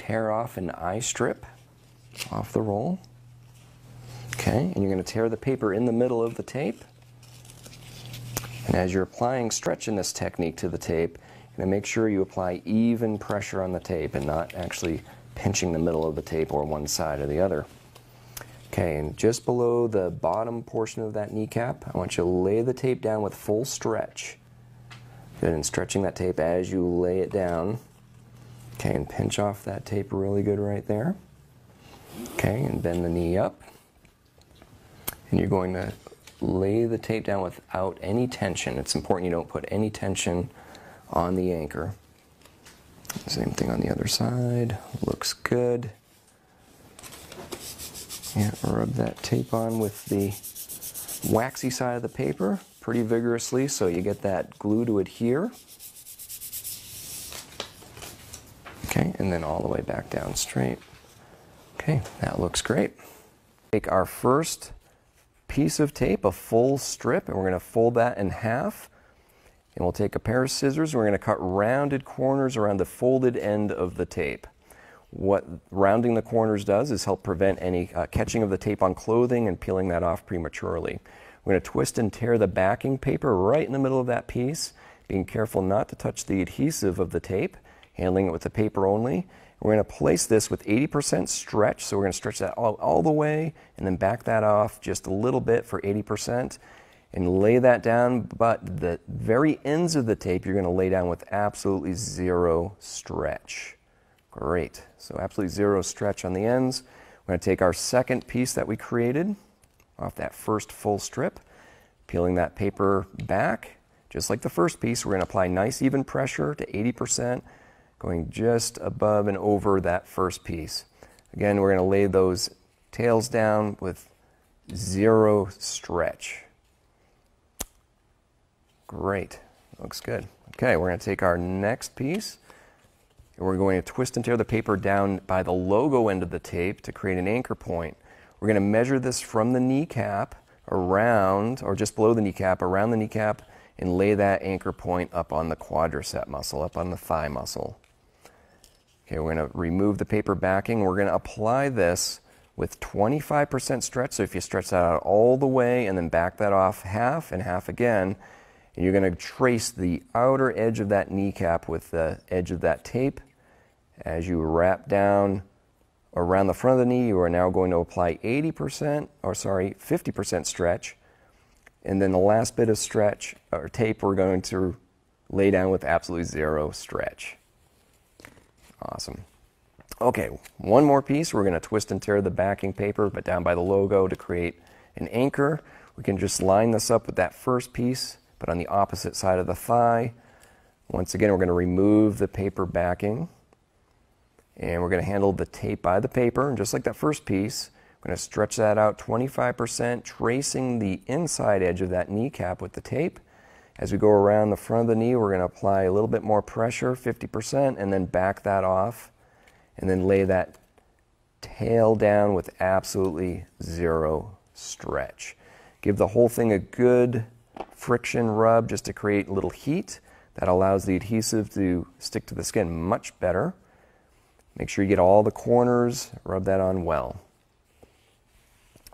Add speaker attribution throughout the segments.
Speaker 1: tear off an eye strip off the roll. Okay, and you're going to tear the paper in the middle of the tape. And as you're applying stretch in this technique to the tape, you're going to make sure you apply even pressure on the tape and not actually pinching the middle of the tape or one side or the other. Okay, and just below the bottom portion of that kneecap, I want you to lay the tape down with full stretch. Good, and stretching that tape as you lay it down. Okay, and pinch off that tape really good right there. Okay, and bend the knee up. And you're going to lay the tape down without any tension. It's important you don't put any tension on the anchor. Same thing on the other side. Looks good. Yeah, rub that tape on with the waxy side of the paper pretty vigorously so you get that glue to adhere. Okay, and then all the way back down straight. Okay, that looks great. Take our first piece of tape, a full strip, and we're going to fold that in half. And we'll take a pair of scissors and we're going to cut rounded corners around the folded end of the tape. What rounding the corners does is help prevent any catching of the tape on clothing and peeling that off prematurely. We're going to twist and tear the backing paper right in the middle of that piece, being careful not to touch the adhesive of the tape, handling it with the paper only. We're going to place this with 80% stretch, so we're going to stretch that all the way and then back that off just a little bit for 80% and lay that down, but the very ends of the tape you're going to lay down with absolutely zero stretch. Great. So absolutely zero stretch on the ends. We're going to take our second piece that we created off that first full strip, peeling that paper back. Just like the first piece, we're going to apply nice even pressure to 80%, going just above and over that first piece. Again, we're going to lay those tails down with zero stretch. Great. Looks good. Okay, we're going to take our next piece. And we're going to twist and tear the paper down by the logo end of the tape to create an anchor point. We're going to measure this from the kneecap around, or just below the kneecap, around the kneecap, and lay that anchor point up on the quadricep muscle, up on the thigh muscle. Okay, we're going to remove the paper backing. We're going to apply this with 25% stretch. So if you stretch that out all the way and then back that off half and half again, and you're going to trace the outer edge of that kneecap with the edge of that tape. As you wrap down around the front of the knee, you are now going to apply 50% stretch. And then the last bit of stretch, or tape, we're going to lay down with absolutely zero stretch. Awesome. Okay, one more piece. We're going to twist and tear the backing paper, but down by the logo to create an anchor. We can just line this up with that first piece, but on the opposite side of the thigh. Once again, we're going to remove the paper backing. And we're going to handle the tape by the paper. And just like that first piece, we're going to stretch that out 25%, tracing the inside edge of that kneecap with the tape. As we go around the front of the knee, we're going to apply a little bit more pressure, 50%, and then back that off. And then lay that tail down with absolutely zero stretch. Give the whole thing a good friction rub just to create a little heat. That allows the adhesive to stick to the skin much better. Make sure you get all the corners, rub that on well.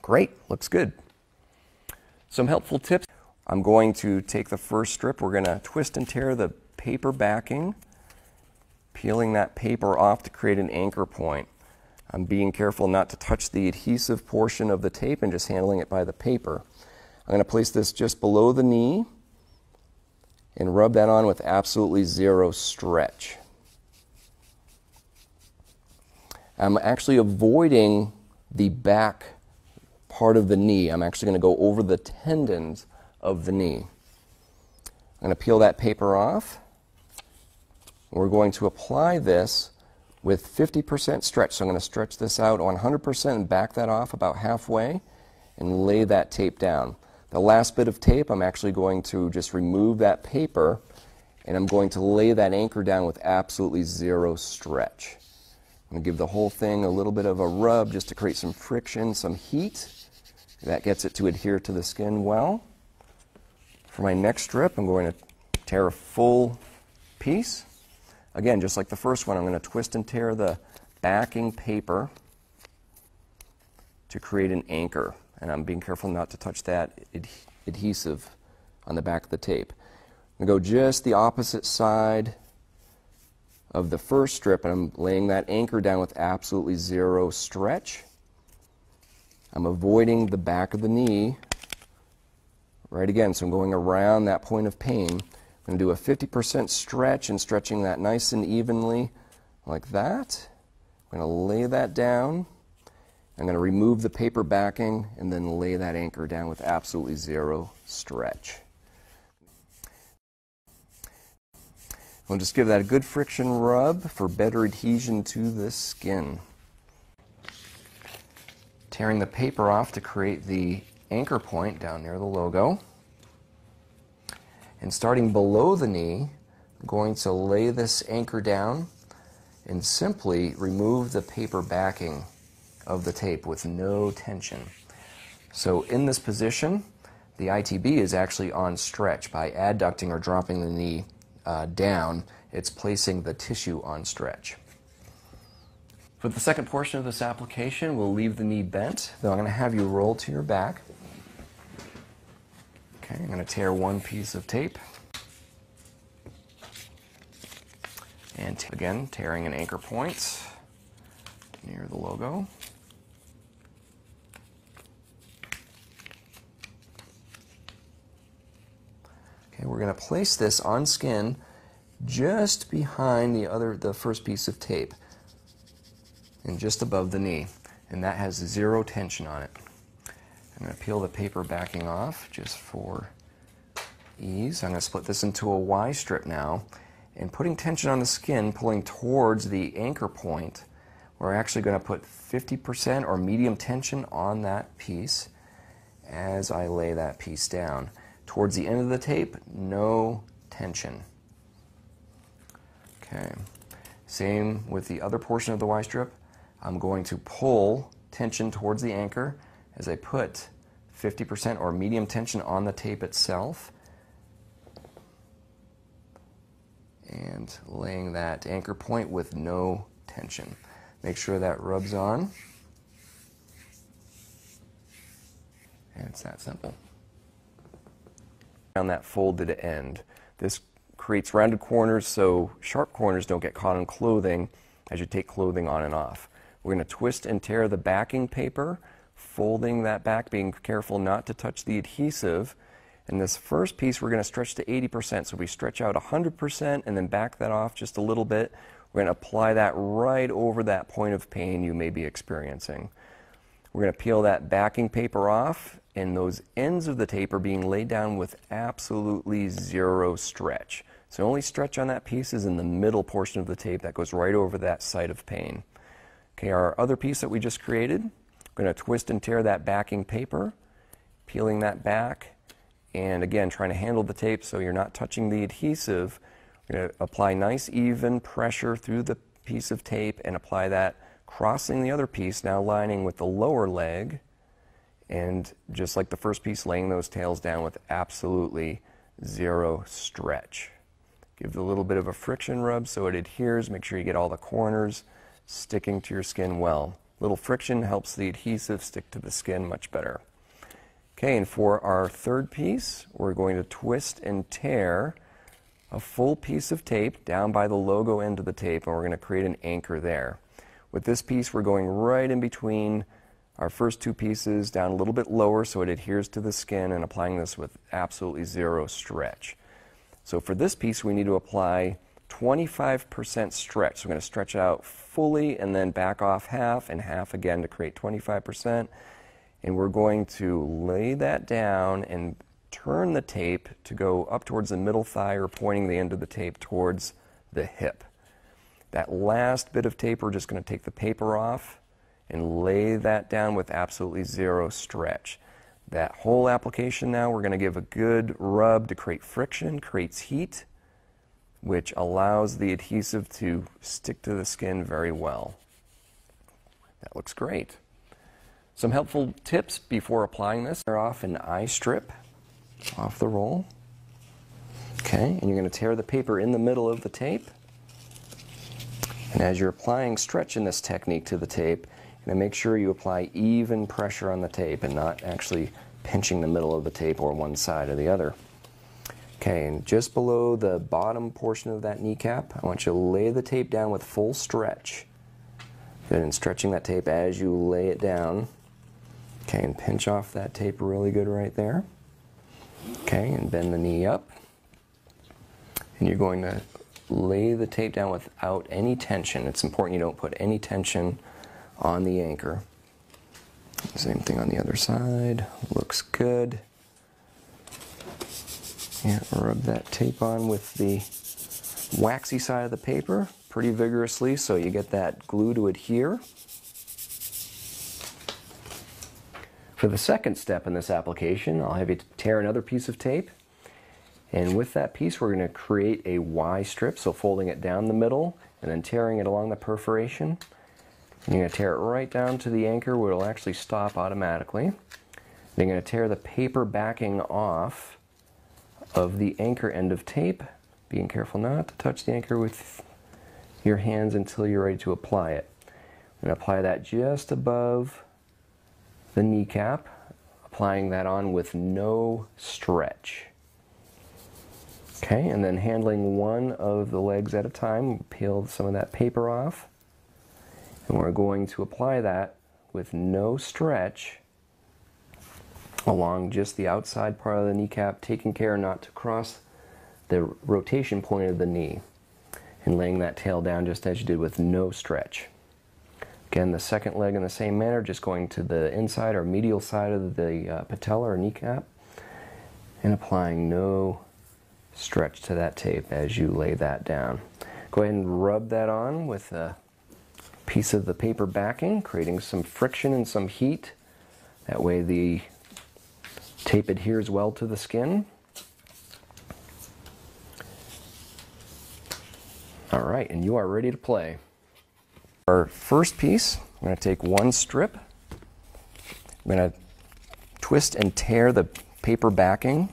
Speaker 1: Great, looks good. Some helpful tips. I'm going to take the first strip. We're going to twist and tear the paper backing, peeling that paper off to create an anchor point. I'm being careful not to touch the adhesive portion of the tape and just handling it by the paper. I'm going to place this just below the knee and rub that on with absolutely zero stretch. I'm actually avoiding the back part of the knee. I'm actually going to go over the tendons of the knee. I'm going to peel that paper off. We're going to apply this with 50% stretch. So I'm going to stretch this out 100% and back that off about halfway and lay that tape down. The last bit of tape, I'm actually going to just remove that paper and I'm going to lay that anchor down with absolutely zero stretch. I'm going to give the whole thing a little bit of a rub just to create some friction, some heat. That gets it to adhere to the skin well. For my next strip, I'm going to tear a full piece. Again, just like the first one, I'm going to twist and tear the backing paper to create an anchor. And I'm being careful not to touch that adhesive on the back of the tape. I'm going to go just the opposite side of the first strip, and I'm laying that anchor down with absolutely zero stretch. I'm avoiding the back of the knee right again, so I'm going around that point of pain. I'm going to do a 50% stretch and stretching that nice and evenly like that. I'm going to lay that down. I'm going to remove the paper backing and then lay that anchor down with absolutely zero stretch. I'll just give that a good friction rub for better adhesion to the skin. Tearing the paper off to create the anchor point down near the logo. And starting below the knee, I'm going to lay this anchor down and simply remove the paper backing of the tape with no tension. So in this position, the ITB is actually on stretch. By adducting or dropping the knee down, it's placing the tissue on stretch. For the second portion of this application, we'll leave the knee bent. Then I'm going to have you roll to your back. Okay, I'm going to tear one piece of tape. And again, tearing an anchor point near the logo. Okay, we're going to place this on skin just behind the first piece of tape and just above the knee, and that has zero tension on it. I'm going to peel the paper backing off just for ease. I'm going to split this into a Y strip now, and putting tension on the skin, pulling towards the anchor point, we're actually going to put 50% or medium tension on that piece as I lay that piece down. Towards the end of the tape, no tension. Okay, same with the other portion of the Y strip. I'm going to pull tension towards the anchor as I put 50% or medium tension on the tape itself and laying that anchor point with no tension. Make sure that rubs on, and it's that simple. On that folded end. This creates rounded corners so sharp corners don't get caught on clothing as you take clothing on and off. We're going to twist and tear the backing paper, folding that back, being careful not to touch the adhesive. And this first piece we're going to stretch to 80%, so we stretch out 100% and then back that off just a little bit. We're going to apply that right over that point of pain you may be experiencing. We're going to peel that backing paper off, and those ends of the tape are being laid down with absolutely zero stretch. So the only stretch on that piece is in the middle portion of the tape that goes right over that site of pain. Okay, our other piece that we just created, we're going to twist and tear that backing paper, peeling that back, and again trying to handle the tape so you're not touching the adhesive. We're going to apply nice even pressure through the piece of tape and apply that, crossing the other piece, now lining with the lower leg, and just like the first piece, laying those tails down with absolutely zero stretch. Give it a little bit of a friction rub so it adheres. Make sure you get all the corners sticking to your skin well. Little friction helps the adhesive stick to the skin much better. Okay, and for our third piece, we're going to twist and tear a full piece of tape down by the logo end of the tape, and we're going to create an anchor there. With this piece, we're going right in between our first two pieces, down a little bit lower so it adheres to the skin, and applying this with absolutely zero stretch. So for this piece, we need to apply 25% stretch. So we're going to stretch out fully and then back off half and half again to create 25%. And we're going to lay that down and turn the tape to go up towards the middle thigh or pointing the end of the tape towards the hip. That last bit of tape, we're just going to take the paper off and lay that down with absolutely zero stretch. That whole application now, we're going to give a good rub to create friction, creates heat, which allows the adhesive to stick to the skin very well. That looks great. Some helpful tips before applying this. Tear off an eye strip off the roll. Okay, and you're going to tear the paper in the middle of the tape. And as you're applying stretch in this technique to the tape, you're going to make sure you apply even pressure on the tape and not actually pinching the middle of the tape or one side or the other. Okay, and just below the bottom portion of that kneecap, I want you to lay the tape down with full stretch. Good, and stretching that tape as you lay it down. Okay, and pinch off that tape really good right there. Okay, and bend the knee up. And you're going to lay the tape down without any tension. It's important you don't put any tension on the anchor. Same thing on the other side. Looks good. Yeah, rub that tape on with the waxy side of the paper pretty vigorously so you get that glue to adhere. For the second step in this application, I'll have you tear another piece of tape. And with that piece, we're going to create a Y strip, so folding it down the middle and then tearing it along the perforation. And you're going to tear it right down to the anchor where it'll actually stop automatically. Then you're going to tear the paper backing off of the anchor end of tape, being careful not to touch the anchor with your hands until you're ready to apply it. I'm going to apply that just above the kneecap, applying that on with no stretch. Okay, and then handling one of the legs at a time, peel some of that paper off, and we're going to apply that with no stretch along just the outside part of the kneecap, taking care not to cross the rotation point of the knee, and laying that tail down just as you did with no stretch. Again, the second leg in the same manner, just going to the inside or medial side of the patella or kneecap, and applying no stretch to that tape as you lay that down. Go ahead and rub that on with a piece of the paper backing, creating some friction and some heat. That way the tape adheres well to the skin. All right, and you are ready to play. Our first piece, I'm going to take one strip. I'm going to twist and tear the paper backing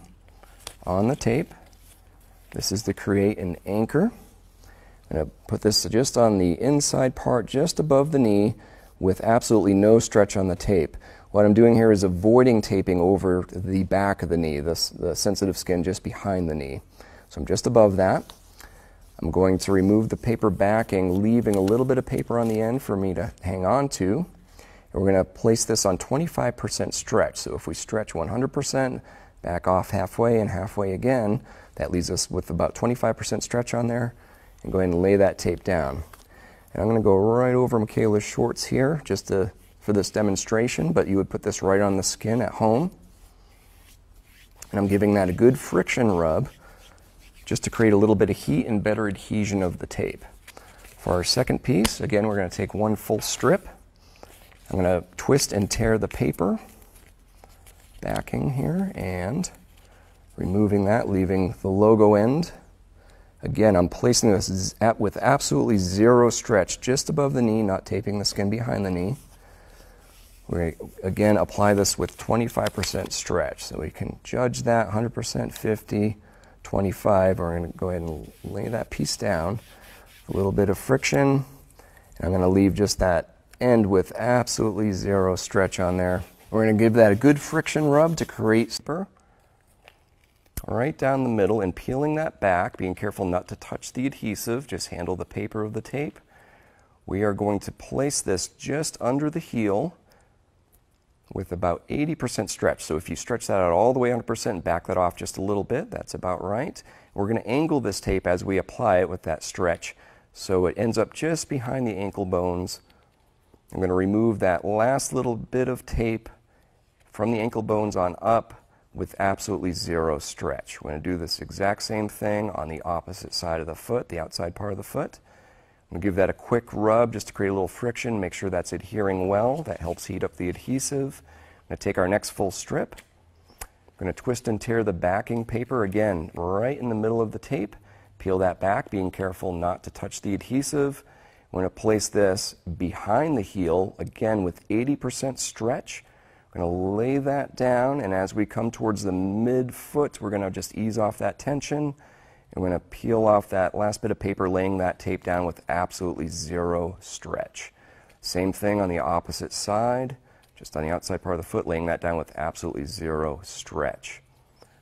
Speaker 1: on the tape. This is to create an anchor. I'm going to put this just on the inside part, just above the knee, with absolutely no stretch on the tape. What I'm doing here is avoiding taping over the back of the knee, the sensitive skin just behind the knee. So I'm just above that. I'm going to remove the paper backing, leaving a little bit of paper on the end for me to hang on to. And we're going to place this on 25% stretch. So if we stretch 100%, back off halfway and halfway again, that leaves us with about 25% stretch on there. And go ahead and lay that tape down. And I'm going to go right over Michaela's shorts here just for this demonstration, but you would put this right on the skin at home. And I'm giving that a good friction rub just to create a little bit of heat and better adhesion of the tape. For our second piece, again, we're going to take one full strip. I'm going to twist and tear the paper backing here and removing that, leaving the logo end. Again, I'm placing this with absolutely zero stretch, just above the knee, not taping the skin behind the knee. We again apply this with 25% stretch, so we can judge that 100%, 50, 25. We're going to go ahead and lay that piece down. A little bit of friction, and I'm going to leave just that end with absolutely zero stretch on there. We're going to give that a good friction rub to create spur. Right down the middle and peeling that back, being careful not to touch the adhesive, just handle the paper of the tape. We are going to place this just under the heel with about 80% stretch. So if you stretch that out all the way 100% and back that off just a little bit, that's about right. We're going to angle this tape as we apply it with that stretch so it ends up just behind the ankle bones. I'm going to remove that last little bit of tape from the ankle bones on up with absolutely zero stretch. We're going to do this exact same thing on the opposite side of the foot, the outside part of the foot. I'm going to give that a quick rub just to create a little friction, make sure that's adhering well. That helps heat up the adhesive. I'm going to take our next full strip. I'm going to twist and tear the backing paper again right in the middle of the tape. Peel that back, being careful not to touch the adhesive. We're going to place this behind the heel, again with 80% stretch. We're going to lay that down, and as we come towards the mid-foot, we're going to just ease off that tension, and I'm going to peel off that last bit of paper, laying that tape down with absolutely zero stretch. Same thing on the opposite side, just on the outside part of the foot, laying that down with absolutely zero stretch.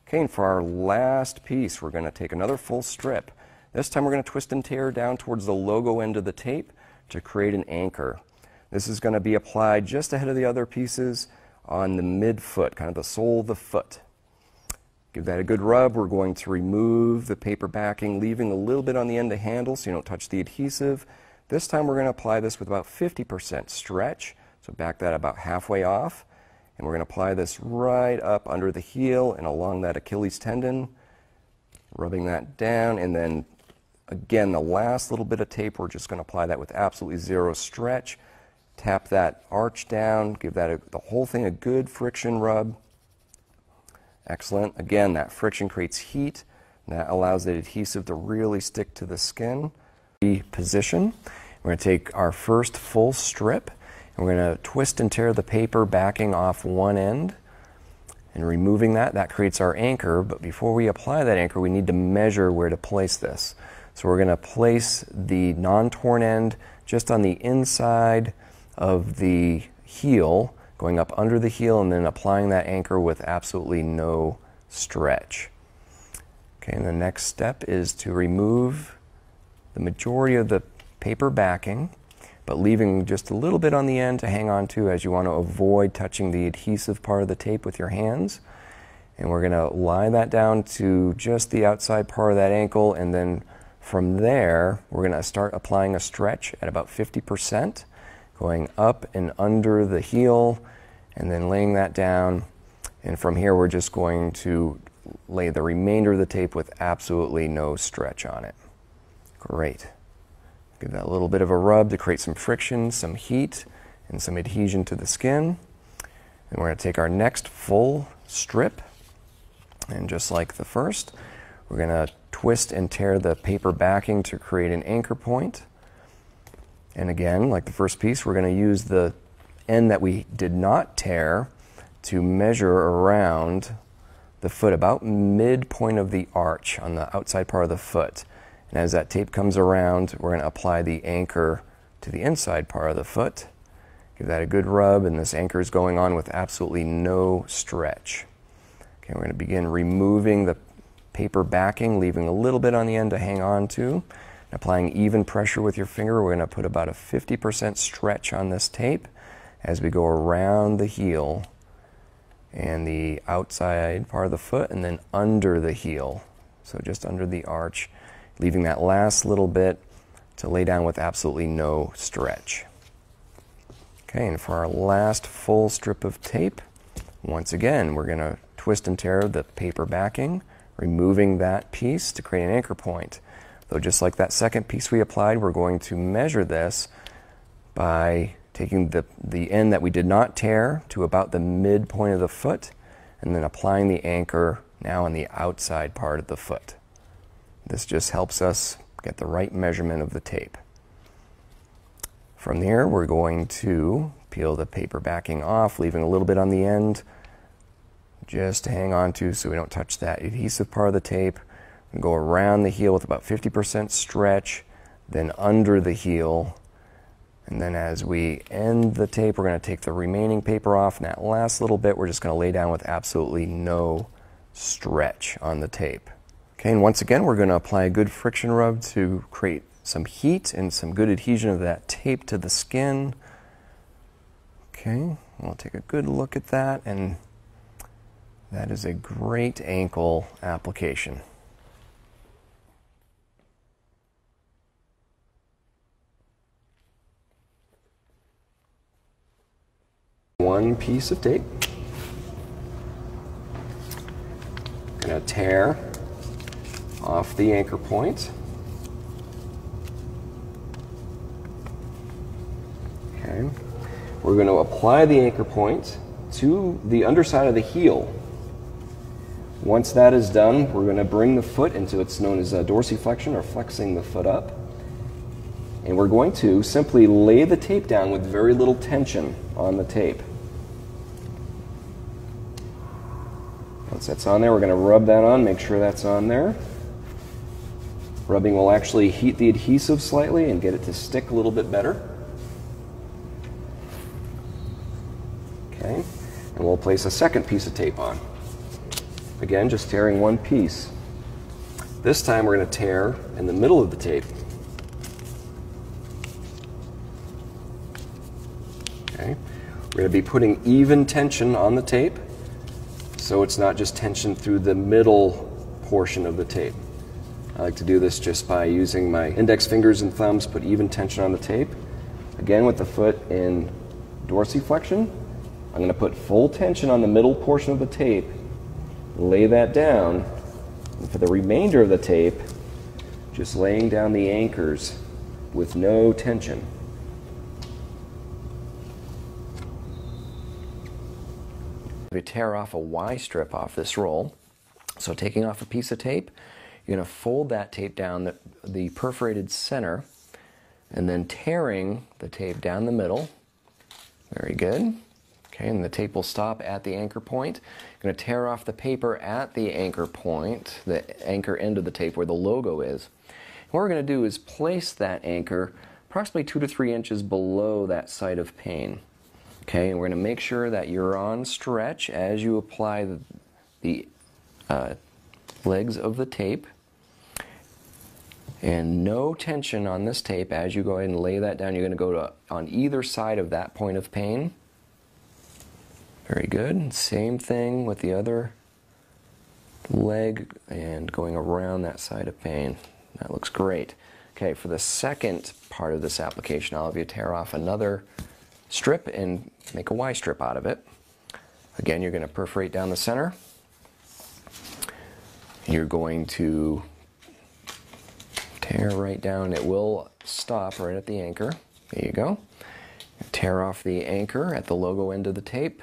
Speaker 1: Okay, and for our last piece, we're going to take another full strip. This time we're going to twist and tear down towards the logo end of the tape to create an anchor. This is going to be applied just ahead of the other pieces on the midfoot, kind of the sole of the foot. Give that a good rub. We're going to remove the paper backing, leaving a little bit on the end of the handle so you don't touch the adhesive. This time we're going to apply this with about 50% stretch, so back that about halfway off. And we're going to apply this right up under the heel and along that Achilles tendon, rubbing that down. And then again, the last little bit of tape, we're just going to apply that with absolutely zero stretch. Tap that arch down, give that the whole thing a good friction rub. Excellent. Again, that friction creates heat, and that allows the adhesive to really stick to the skin. Position. We're going to take our first full strip, and we're going to twist and tear the paper backing off one end. And removing that, that creates our anchor. But before we apply that anchor, we need to measure where to place this. So we're going to place the non-torn end just on the inside of the heel, going up under the heel, and then applying that anchor with absolutely no stretch. Okay, and the next step is to remove the majority of the paper backing, but leaving just a little bit on the end to hang on to, as you want to avoid touching the adhesive part of the tape with your hands. And we're going to lie that down to just the outside part of that ankle, and then from there we're going to start applying a stretch at about 50%. Going up and under the heel, and then laying that down. And from here, we're just going to lay the remainder of the tape with absolutely no stretch on it. Great. Give that a little bit of a rub to create some friction, some heat, and some adhesion to the skin. And we're going to take our next full strip, and just like the first, we're going to twist and tear the paper backing to create an anchor point. And again, like the first piece, we're going to use the end that we did not tear to measure around the foot, about midpoint of the arch on the outside part of the foot. And as that tape comes around, we're going to apply the anchor to the inside part of the foot. Give that a good rub, and this anchor is going on with absolutely no stretch. Okay, we're going to begin removing the paper backing, leaving a little bit on the end to hang on to. Applying even pressure with your finger, we're going to put about a 50% stretch on this tape as we go around the heel and the outside part of the foot, and then under the heel. So just under the arch, leaving that last little bit to lay down with absolutely no stretch. Okay, and for our last full strip of tape, once again, we're going to twist and tear the paper backing, removing that piece to create an anchor point. Though just like that second piece we applied, we're going to measure this by taking the end that we did not tear to about the midpoint of the foot, and then applying the anchor now on the outside part of the foot. This just helps us get the right measurement of the tape. From there, we're going to peel the paper backing off, leaving a little bit on the end just to hang on to so we don't touch that adhesive part of the tape. And go around the heel with about 50% stretch, then under the heel. And then as we end the tape, we're going to take the remaining paper off. And that last little bit, we're just going to lay down with absolutely no stretch on the tape. Okay, and once again, we're going to apply a good friction rub to create some heat and some good adhesion of that tape to the skin. Okay, we'll take a good look at that, and that is a great ankle application. One piece of tape. I'm going to tear off the anchor point. Okay. We're going to apply the anchor point to the underside of the heel. Once that is done, we're going to bring the foot into what's known as dorsiflexion, or flexing the foot up. And we're going to simply lay the tape down with very little tension on the tape. Once that's on there, we're going to rub that on, make sure that's on there. Rubbing will actually heat the adhesive slightly and get it to stick a little bit better. Okay, and we'll place a second piece of tape on. Again, just tearing one piece. This time we're going to tear in the middle of the tape. Okay, we're going to be putting even tension on the tape, so it's not just tension through the middle portion of the tape. I like to do this just by using my index fingers and thumbs, put even tension on the tape. Again, with the foot in dorsiflexion, I'm going to put full tension on the middle portion of the tape, lay that down, and for the remainder of the tape, just laying down the anchors with no tension. We tear off a Y strip off this roll. So taking off a piece of tape, you're going to fold that tape down the perforated center and then tearing the tape down the middle. Very good. Okay, and the tape will stop at the anchor point. You're going to tear off the paper at the anchor point, the anchor end of the tape where the logo is. And what we're going to do is place that anchor approximately 2 to 3 inches below that site of pain. Okay, and we're going to make sure that you're on stretch as you apply the legs of the tape, and no tension on this tape as you go ahead and lay that down. You're going to go on either side of that point of pain. Very good. Same thing with the other leg and going around that side of pain. That looks great. Okay, for the second part of this application, I'll have you tear off another strip and make a Y strip out of it. Again, you're going to perforate down the center. You're going to tear right down. It will stop right at the anchor. There you go. Tear off the anchor at the logo end of the tape.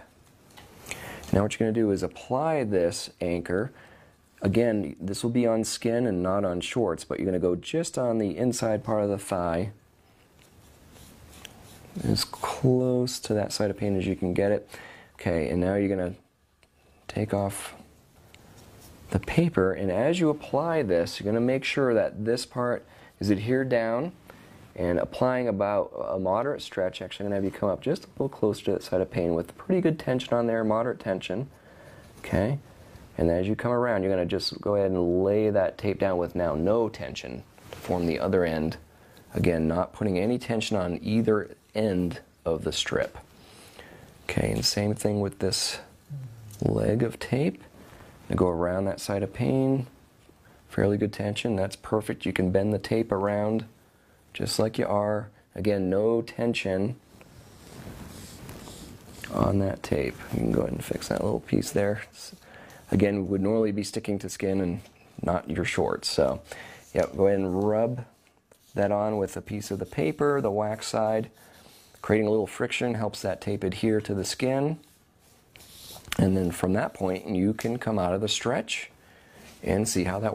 Speaker 1: Now what you're going to do is apply this anchor. Again, this will be on skin and not on shorts, but you're going to go just on the inside part of the thigh, as close to that side of pain as you can get it. Okay, and now you're going to take off the paper, and as you apply this, you're going to make sure that this part is adhered down, and applying about a moderate stretch. Actually, I'm going to have you come up just a little closer to that side of pain with pretty good tension on there, moderate tension. Okay, and as you come around, you're going to just go ahead and lay that tape down with now no tension to form the other end. Again, not putting any tension on either end of the strip. Okay, and same thing with this leg of tape. And go around that side of pain, fairly good tension. That's perfect. You can bend the tape around just like you are. Again, no tension on that tape. You can go ahead and fix that little piece there. Again, would normally be sticking to skin and not your shorts. So, yep, go ahead and rub that on with a piece of the paper, the wax side. Creating a little friction helps that tape adhere to the skin. And then from that point, you can come out of the stretch and see how that works.